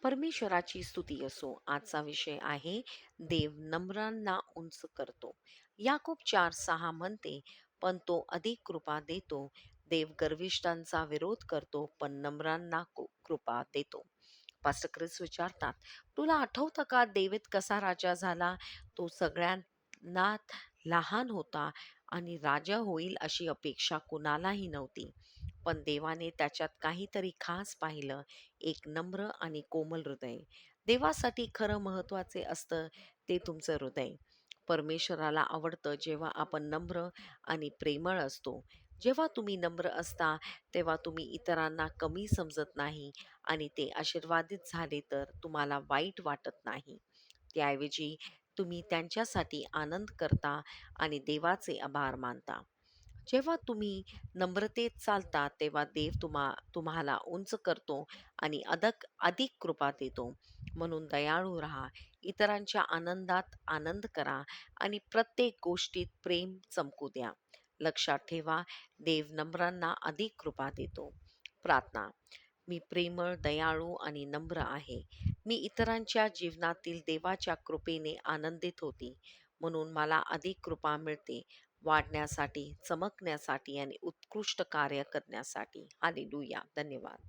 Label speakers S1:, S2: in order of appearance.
S1: परमेश्वराची स्तुती असो. आजचा विषय आहे देव नम्रांना उंच करतो. याकूब 4:6 म्हणते, पण तो अधिक कृपा देतो. देव गर्विष्ठांचा विरोध करतो, पण नम्रांना कृपा देतो. पास्टर ख्रिस विचारतात, तुला आठवतं का डेव्हिड कसा राजा झाला? तो सगळ्यांना लहान होता आणि राजा होईल अशी अपेक्षा कुणालाही नव्हती. पण देवाने त्याच्यात काहीतरी खास पाहिलं, एक नम्र आणि कोमल हृदय. देवासाठी खरं महत्वाचे असतं ते तुमचं हृदय. परमेश्वराला आवडतं जेव्हा आपण नम्र आणि प्रेमळ असतो. जेव्हा तुम्ही नम्र असता, तेव्हा तुम्ही इतरांना कमी समजत नाही आणि ते आशीर्वादित झाले तर तुम्हाला वाईट वाटत नाही. त्याऐवजी तुम्ही त्यांच्यासाठी आनंद करता आणि देवाचे आभार मानता. जेव्हा तुम्ही नम्रतेत चालता, तेव्हा देव तुम्हाला उंच करतो आणि अधिक अधिक कृपा देतो. म्हणून दयाळू राहा, इतरांच्या आनंदात आनंद करा आणि प्रत्येक गोष्टीत प्रेम चमकू द्या. लक्षात ठेवा, देव नम्रांना अधिक कृपा देतो. प्रार्थना. मी प्रेमळ, दयाळू आणि नम्र आहे. मी इतरांच्या जीवनातील देवाच्या कृपेने आनंदित होते. म्हणून मला अधिक कृपा मिळते, वाढण्यासाठी, चमकण्यासाठी आणि उत्कृष्ट कार्य करण्यासाठी. हालेलुया. धन्यवाद.